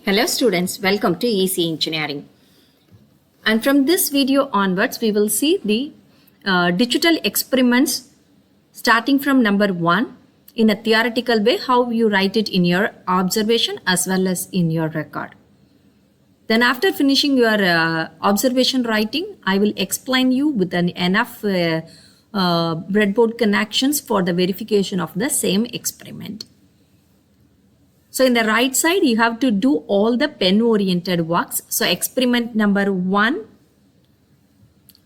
Hello students, welcome to EC Engineering. And from this video onwards, we will see the digital experiments starting from number 1 in a theoretical way, how you write it in your observation as well as in your record. Then after finishing your observation writing, I will explain you with enough breadboard connections for the verification of the same experiment. So in the right side, you have to do all the pen-oriented works. So experiment number 1,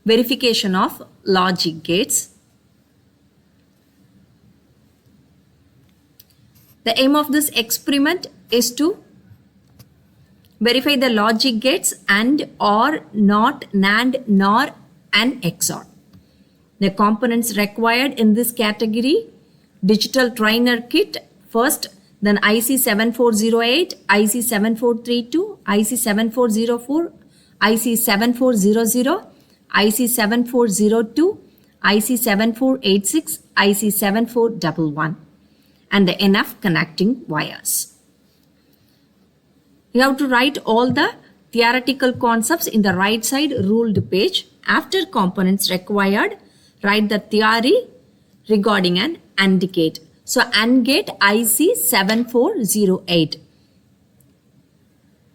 verification of logic gates. The aim of this experiment is to verify the logic gates AND, OR, NOT, NAND, NOR and XOR. The components required in this category: digital trainer kit first, then IC 7408, IC 7432, IC 7404, IC 7400, IC 7402, IC 7486, IC 7411, and the NF connecting wires. You have to write all the theoretical concepts in the right side ruled page. After components required, write the theory regarding an AND gate. So AND gate IC 7408.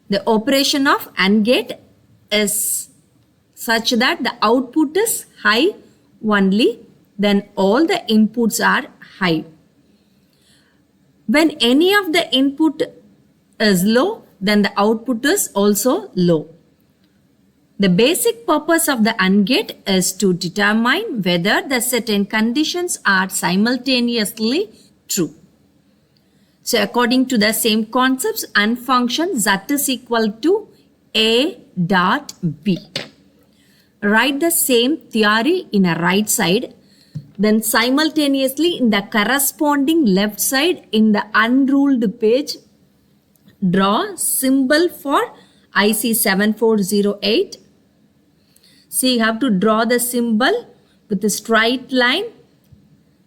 The operation of AND gate is such that the output is high only, then all the inputs are high. When any of the input is low, then the output is also low. The basic purpose of the AND gate is to determine whether the certain conditions are simultaneously true. So according to the same concepts and function, Z is equal to A dot B. Write the same theory in a right side, then simultaneously in the corresponding left side in the unruled page, draw symbol for IC 7408. So you have to draw the symbol with a straight line,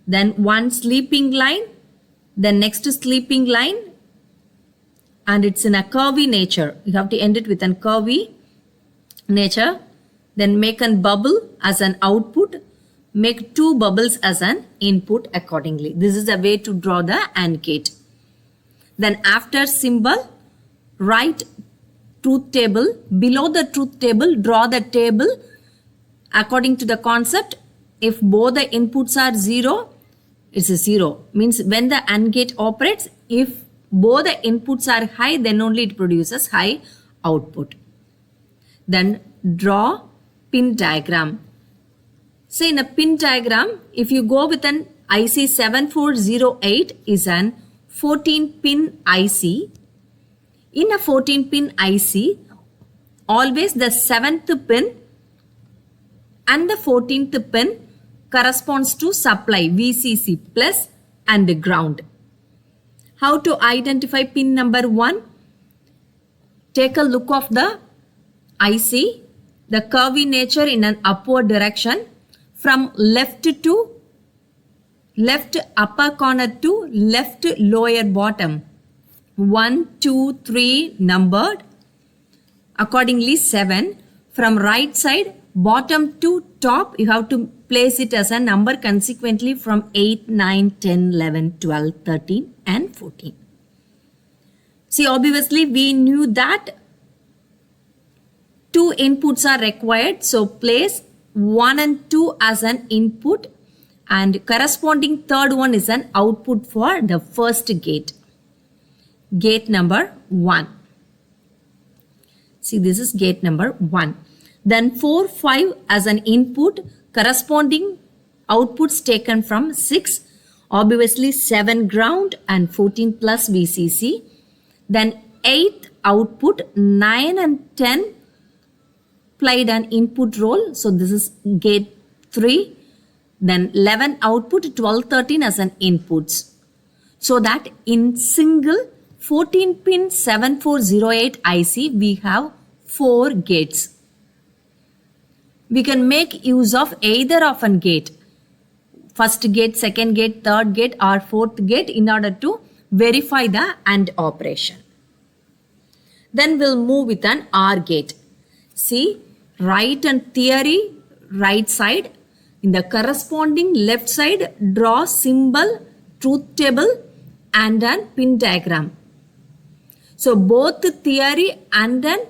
then one sleeping line, then next sleeping line, and it's in a curvy nature. You have to end it with a curvy nature. Then make a bubble as an output, make 2 bubbles as an input accordingly. This is the way to draw the AND gate. Then after symbol, write truth table. Below the truth table, draw the table according to the concept. If both the inputs are 0, it's a 0. Means when the AND gate operates, if both the inputs are high, then only it produces high output. Then draw pin diagram. So in a pin diagram, if you go with an IC 7408 is an 14-pin IC. In a 14-pin IC, always the 7th pin and the 14th pin corresponds to supply VCC plus and ground. How to identify pin number 1? Take a look of the IC, the curvy nature in an upward direction from left upper corner to left lower bottom. 1, 2, 3 numbered. Accordingly 7. From right side bottom to top, you have to place it as a number consequently from 8, 9, 10, 11, 12, 13 and 14. See, obviously we knew that 2 inputs are required. So place 1 and 2 as an input and corresponding third one is an output for the first gate. Gate number 1. See, this is gate number 1. Then 4, 5 as an input, corresponding outputs taken from 6, obviously 7 ground and 14 plus VCC. Then 8 output, 9 and 10 played an input role. So this is gate 3. Then 11 output, 12, 13 as an inputs. So that in single 14-pin 7408 IC, we have 4 gates. We can make use of either of a gate, first gate, second gate, third gate or fourth gate in order to verify the AND operation. Then we'll move with an OR gate. See, right and theory, right side. In the corresponding left side, draw symbol, truth table and an pin diagram. So both the theory and an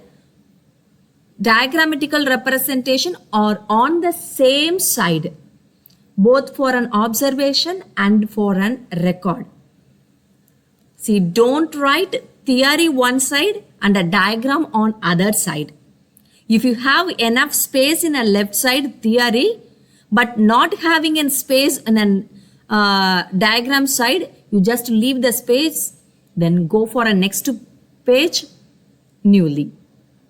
diagrammatical representation are on the same side, both for an observation and for an record. See, don't write theory one side and a diagram on other side. If you have enough space in a left side theory, but not having a space in a diagram side, you just leave the space, then go for a next page newly.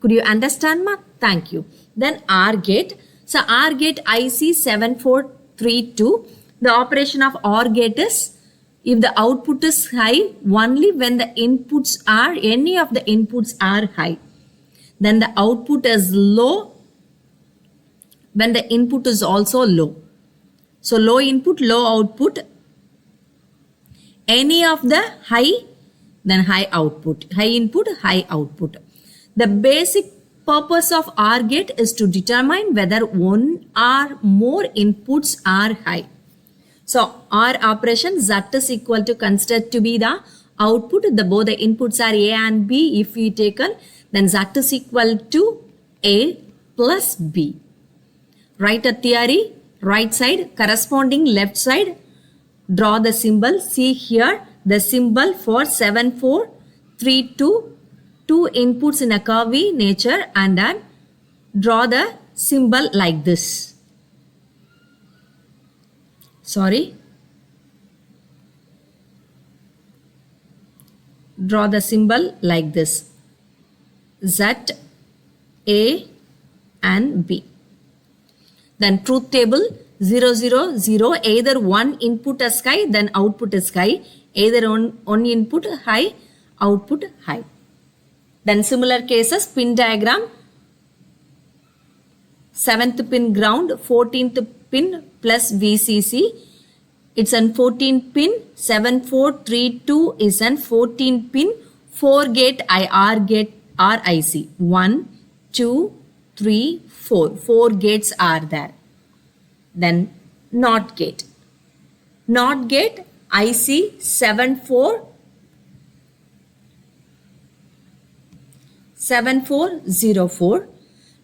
Could you understand, ma? Thank you. Then OR gate. So OR gate IC 7432. The operation of OR gate is, if the output is high, only when the inputs are, any of the inputs are high. Then the output is low when the input is also low. So low input, low output. Any of the high, then high output. High input, high output. The basic purpose of OR gate is to determine whether one or more inputs are high. So OR operation, Z is equal to, considered to be the output. Both the inputs are A and B. If we taken, then Z is equal to A plus B. Write a theory, right side, corresponding left side, draw the symbol. See here, the symbol for 7432, two inputs in a curvy nature, and then draw the symbol like this. Sorry. Draw the symbol like this. Z, A and B. Then truth table 0, 0, 0. Either one input is high, then output is high. Either one input high, output high. Then similar cases, pin diagram. 7th pin ground, 14th pin plus VCC. It's an 14 pin. 7432 is an 14 pin 4 gate IR gate RIC. 1, 2, 3, 4. 4 gates are there. Then NOT gate. NOT gate IC 7404.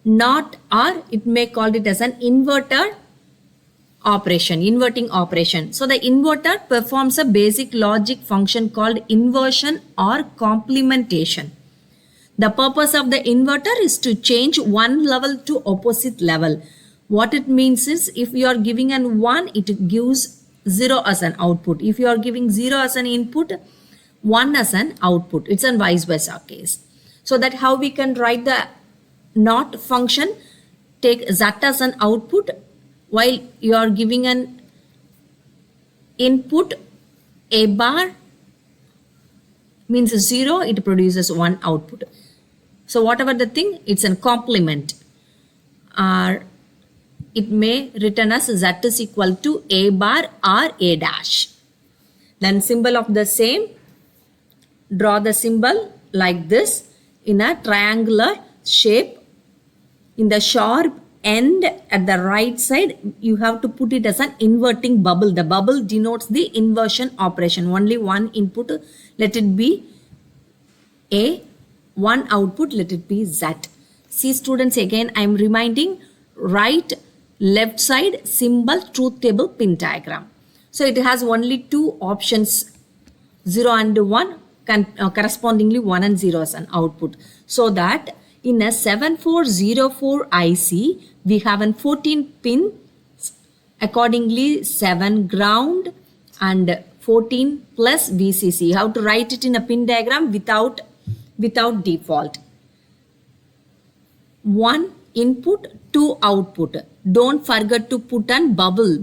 NOT, or it may call it as an inverter operation, inverting operation. So the inverter performs a basic logic function called inversion or complementation. The purpose of the inverter is to change one level to opposite level. What it means is, if you are giving an 1, it gives 0 as an output. If you are giving 0 as an input, 1 as an output. It's a vice versa case. So that how we can write the NOT function. Take Z as an output, while you are giving an input A bar means 0, it produces 1 output. So whatever the thing, it's a complement. Or it may written as Z is equal to A bar or A dash. Then symbol of the same, draw the symbol like this in a triangular shape. In the sharp end at the right side, you have to put it as an inverting bubble. The bubble denotes the inversion operation. Only one input, let it be A. One output, let it be Z. See students, again I am reminding, right left side symbol, truth table, pin diagram. So it has only two options, 0 and 1, correspondingly 1 and 0 as an output. So that in a 7404 IC, we have an 14 pin, accordingly 7 ground and 14 plus VCC. You have to write it in a pin diagram without default. 1 input, 2 output. Don't forget to put an bubble.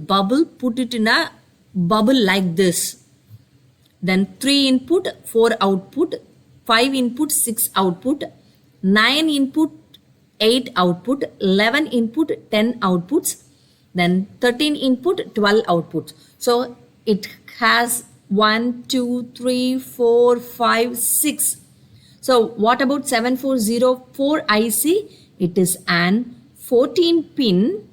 Put it in a bubble like this. Then 3 input, 4 output, 5 input, 6 output, 9 input, 8 output, 11 input, 10 outputs, then 13 input, 12 outputs. So it has 1, 2, 3, 4, 5, 6. So what about 7404 IC? It is an 14 pin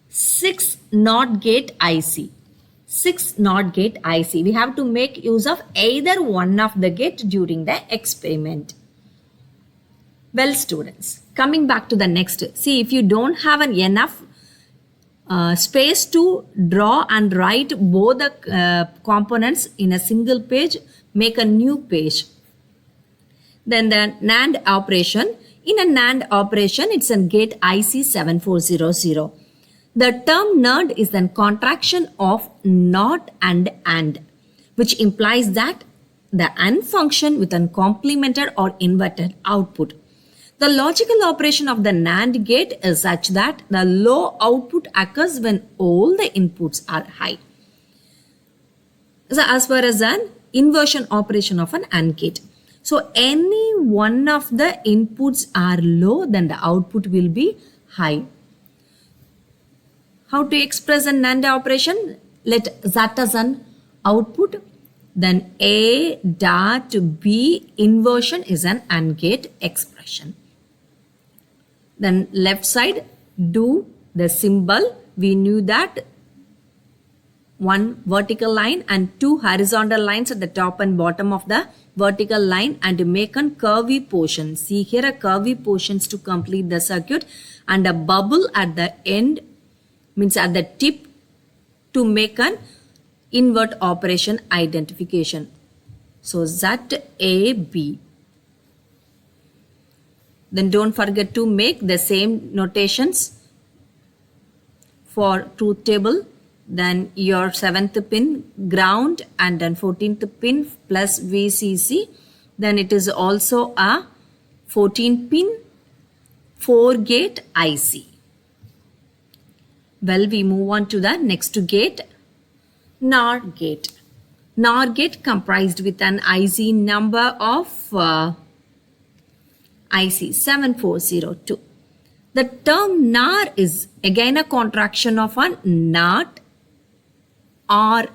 6 NOT gate IC. 6 NOT gate IC. We have to make use of either one of the gate during the experiment. Well, students, coming back to the next. See, if you don't have enough space to draw and write both the components in a single page, make a new page. Then the NAND operation. In a NAND operation, it's a gate IC 7400. The term NAND is a contraction of NOT and, which implies that the AND function with a complemented or inverted output. The logical operation of the NAND gate is such that the low output occurs when all the inputs are high. So as far as an inversion operation of an AND gate. So any one of the inputs are low, then the output will be high. How to express a NAND operation? Let Z as an output, then A dot B inversion is an AND gate expression. Then left side, do the symbol. We knew that one vertical line and two horizontal lines at the top and bottom of the vertical line, and make a curvy portion. See here a curvy portions to complete the circuit, and a bubble at the end, means at the tip, to make an invert operation identification. So ZAB. Then don't forget to make the same notations for truth table. Then your 7th pin ground, and then 14th pin plus VCC. Then it is also a 14 pin 4 gate IC. Well, we move on to the next gate, NOR gate. NOR gate comprised with an IC number of IC 7402. The term NOR is again a contraction of a NOT OR,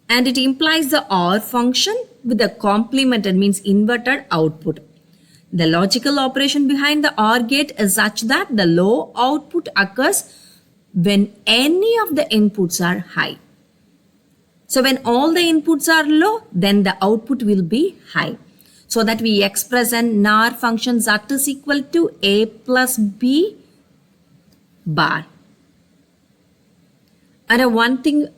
and it implies the OR function with a complemented, means inverted output. The logical operation behind the OR gate is such that the low output occurs when any of the inputs are high. So when all the inputs are low, then the output will be high. So that we express an NOR function Z is equal to A plus B bar. And one thing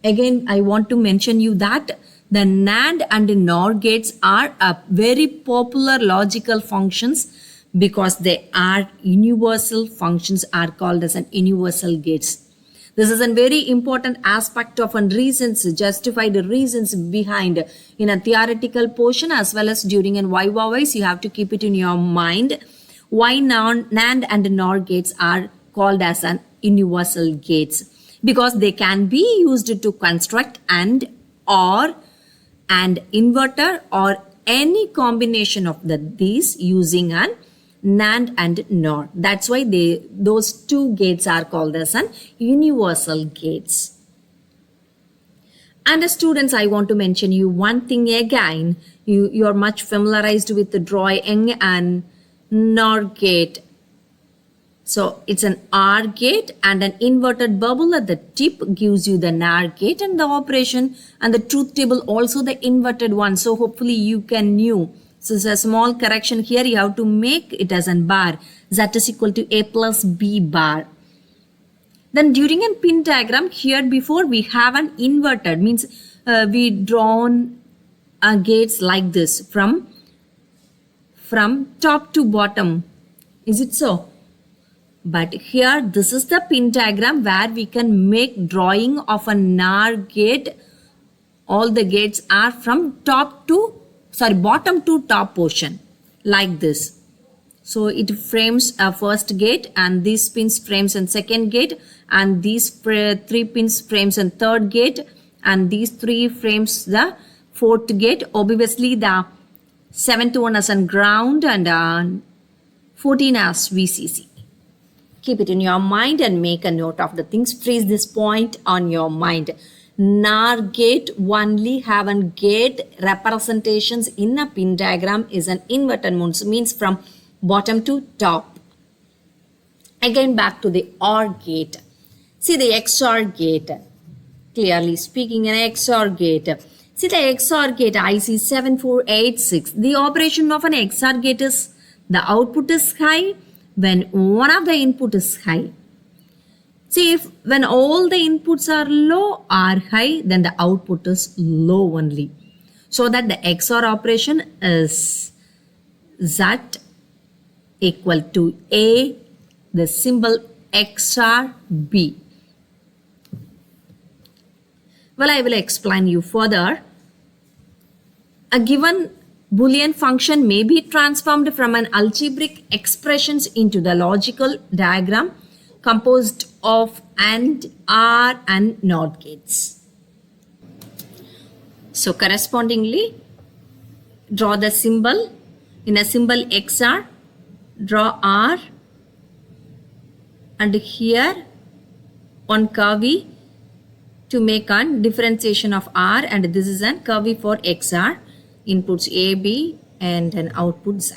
again I want to mention you that the NAND and NOR gates are a very popular logical functions because they are universal functions, are called as an universal gates. This is a very important aspect of reasons, justified reasons behind in a theoretical portion as well as during an Viva wise. You have to keep it in your mind why NAND and NOR gates are called as an universal gates, because they can be used to construct and OR and inverter or any combination of these using an NAND and NOR. That's why those two gates are called as an universal gates. And as students, I want to mention you one thing again. You are much familiarized with the drawing an NOR gate. So it's an OR gate, and an inverted bubble at the tip gives you the NOR gate, and the operation and the truth table also the inverted one. So hopefully you can know. So it's a small correction here. You have to make it as a bar. Z is equal to A plus B bar. Then during a pin diagram, here before we have an inverted, means we drawn gates like this from top to bottom. Is it so? But here this is the pin diagram where we can make drawing of a NOR gate. All the gates are from bottom to top portion like this. So it frames a first gate, and these pins frames a second gate, and these 3 pins frames a third gate, and these 3 frames the fourth gate. Obviously the 7th one as a ground, and 14 as VCC. Keep it in your mind and make a note of the things. Freeze this point on your mind. NOR gate only have a gate representations in a pin diagram is an inverted mode, means from bottom to top. Again back to the OR gate. See the XOR gate. Clearly speaking, an XOR gate. See the XOR gate IC 7486. The operation of an XOR gate is the output is high when one of the input is high. See, if when all the inputs are low or high, then the output is low only. So that the XOR operation is Z equal to A, the symbol XOR B. Well, I will explain you further. A given Boolean function may be transformed from an algebraic expressions into the logical diagram composed of AND, OR and NOT gates. So correspondingly, draw the symbol. In a symbol XOR, draw R, and here one curvy to make a differentiation of R, and this is a curvy for XOR, inputs A, B and an output Z.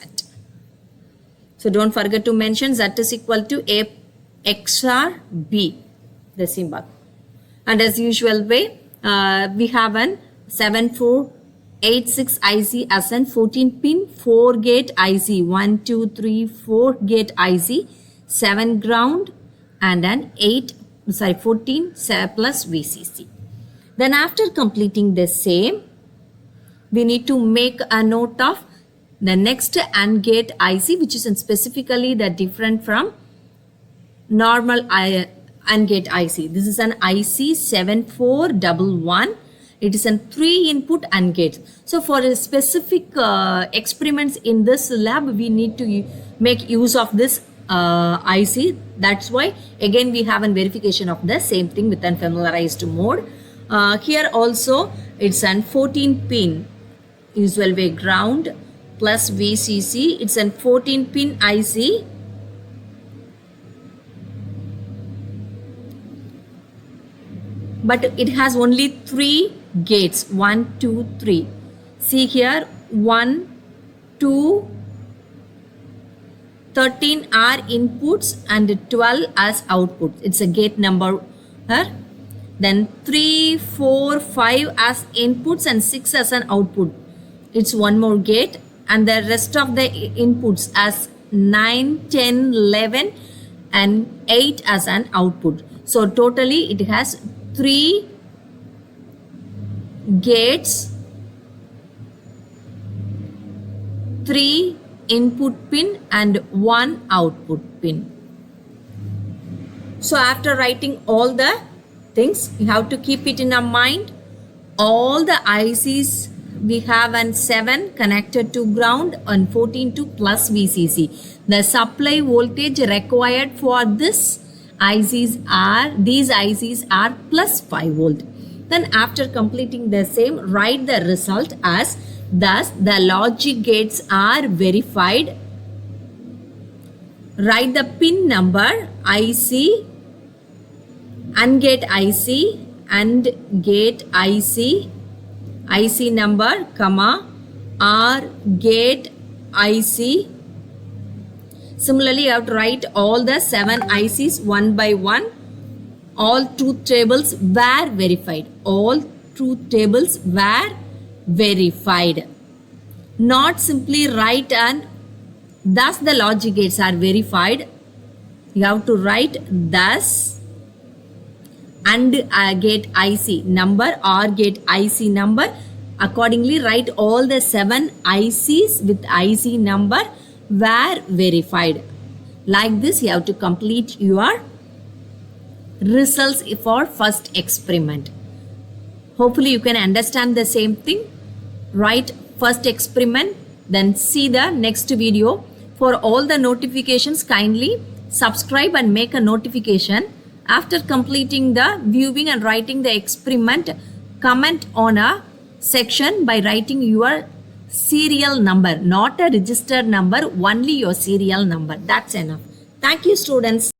So don't forget to mention Z is equal to A XOR B, the symbol. And as usual way, we have an 7486 IC as an 14 pin 4 gate IC, 1, 2, 3, 4 gate IC, 7 ground and an 14 plus VCC. Then after completing the same, we need to make a note of the next AND gate IC, which is specifically the different from normal AND gate IC. This is an IC 7411. It is a 3 input AND gate. So for a specific experiments in this lab, we need to make use of this IC. That's why again we have a verification of the same thing with an familiarized mode. Here also it's an 14 pin usual way ground plus VCC. It's an 14 pin IC. But it has only 3 gates, 1, 2, 3. See here, 1, 2, 13 are inputs and 12 as outputs. It's a gate number here. Then 3, 4, 5 as inputs and 6 as an output. It's one more gate, and the rest of the inputs as 9, 10, 11 and 8 as an output. So totally it has 3 gates, 3 input pin and 1 output pin. So after writing all the things, you have to keep it in our mind. All the ICs we have an 7 connected to ground and 14 to plus VCC. The supply voltage required for these ICs are plus 5 volt. Then after completing the same, write the result as thus the logic gates are verified. Write the pin number IC, AND gate IC, AND gate IC, IC number, comma, OR gate IC. Similarly, you have to write all the 7 ICs one by one. All truth tables were verified. All truth tables were verified. Not simply write and thus the logic gates are verified. You have to write thus AND gate IC number, OR gate IC number. Accordingly, write all the 7 ICs with IC number were verified. Like this, you have to complete your results for first experiment. Hopefully, you can understand the same thing. Write first experiment, then see the next video. For all the notifications, kindly subscribe and make a notification. After completing the viewing and writing the experiment, comment on a section by writing your serial number, not a registered number, only your serial number. That's enough. Thank you, students.